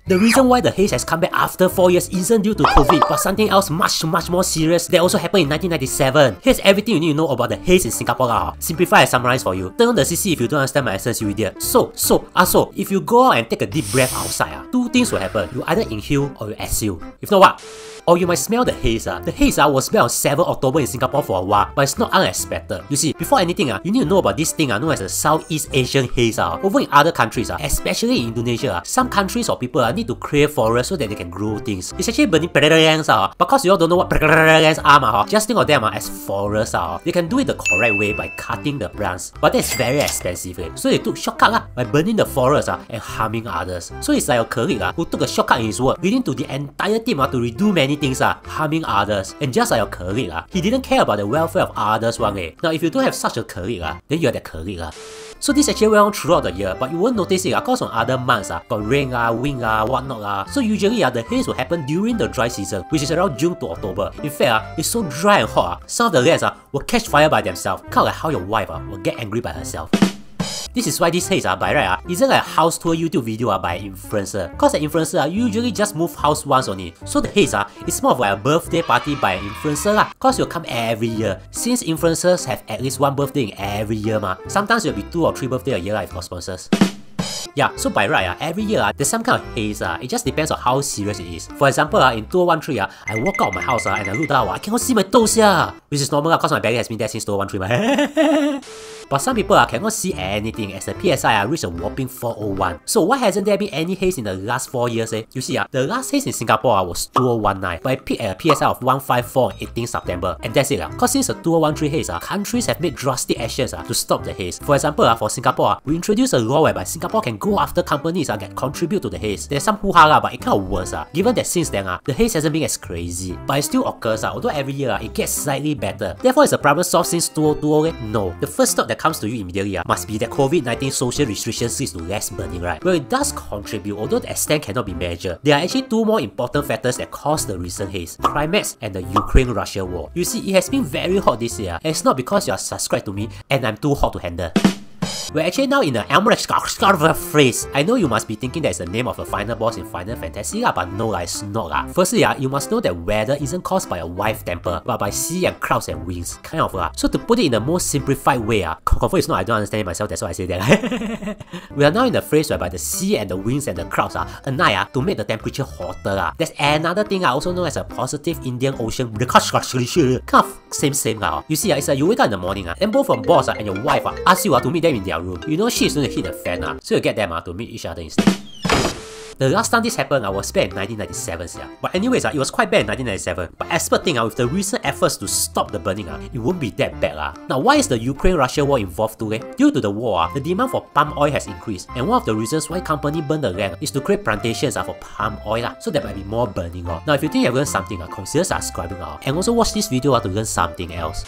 The reason why the haze has come back after 4 years isn't due to COVID, but something else much more serious that also happened in 1997. Here's everything you need to know about the haze in Singapore lah. Simplify and summarize for you. Turn on the CC if you don't understand my essence, you idiot. So, if you go out and take a deep breath outside, two things will happen. You either inhale or you exhale. If not what? Or you might smell the haze. The haze was smelled on 7 October in Singapore for a while, but it's not unexpected. You see, before anything, you need to know about this thing known as the Southeast Asian haze. Over in other countries, especially in Indonesia, some countries or people need to clear forests so that they can grow things. It's actually burning lands, but because you all don't know what lands are, just think of them as forests. They can do it the correct way by cutting the plants, but that's very expensive. So they took shortcut by burning the forest and harming others. So it's like a colleague who took a shortcut in his work, leading to the entire team to redo many things harming others. And just like your colleague, he didn't care about the welfare of others one way. Now if you don't have such a colleague, then you're that colleague. So this actually went on throughout the year, but you won't notice it because on other months got rain, wind, whatnot. So usually the haze will happen during the dry season, which is around June to October. In fact, it's so dry and hot, some of the lands will catch fire by themselves, kind of like how your wife will get angry by herself. This is why this haze by right isn't like a house tour YouTube video by an influencer. Cause an influencer usually just move house once only. So the haze is more of like a birthday party by an influencer cause you'll come every year. Since influencers have at least one birthday in every year sometimes it'll be 2 or 3 birthdays a year if got sponsors. Yeah, so by right, every year there's some kind of haze. It just depends on how serious it is. For example, in 2013, I walk out of my house and I look down, I cannot see my toes which is normal because my belly has been there since 2013. But some people cannot see anything as the PSI reached a whopping 401. So why hasn't there been any haze in the last 4 years? You see, the last haze in Singapore was 2019, but it peaked at a PSI of 154 on 18 September. And that's it. Because since the 2013 haze, countries have made drastic actions to stop the haze. For example, for Singapore, we introduced a law whereby Singapore can go after companies that contribute to the haze. There's some hoo-ha but it kind of worse. Given that since then, the haze hasn't been as crazy. But it still occurs, although every year it gets slightly better. Therefore, is the problem solved since 2020? No. The first thought that comes to you immediately must be that COVID-19 social restrictions leads to less burning, right? Well, it does contribute, although the extent cannot be measured. There are actually 2 more important factors that caused the recent haze: climates and the Ukraine-Russia war. You see, it has been very hot this year, and it's not because you are subscribed to me and I'm too hot to handle. We're actually now in the phrase. I know you must be thinking that's the name of a final boss in Final Fantasy, but no, it's not. Firstly, you must know that weather isn't caused by a wife temper, but by sea and clouds and winds, kind of. So to put it in the most simplified way, confirm it's not, I don't understand it myself, that's why I say that. We are now in the phrase whereby the sea and the winds and the clouds unite to make the temperature hotter. There's another thing also known as a positive Indian Ocean, kind of same. You see, it's like you wake up in the morning, and both your boss and your wife ask you to meet them in their room. You know she's going to hit the fan, so you get them to meet each other instead. The last time this happened was back in 1997. But anyways, it was quite bad in 1997. But experts think with the recent efforts to stop the burning, it won't be that bad. Now, why is the Ukraine-Russia war involved too? Due to the war, the demand for palm oil has increased. And one of the reasons why companies burn the land is to create plantations for palm oil. So there might be more burning. Now, if you think you've learned something, consider subscribing and also watch this video to learn something else.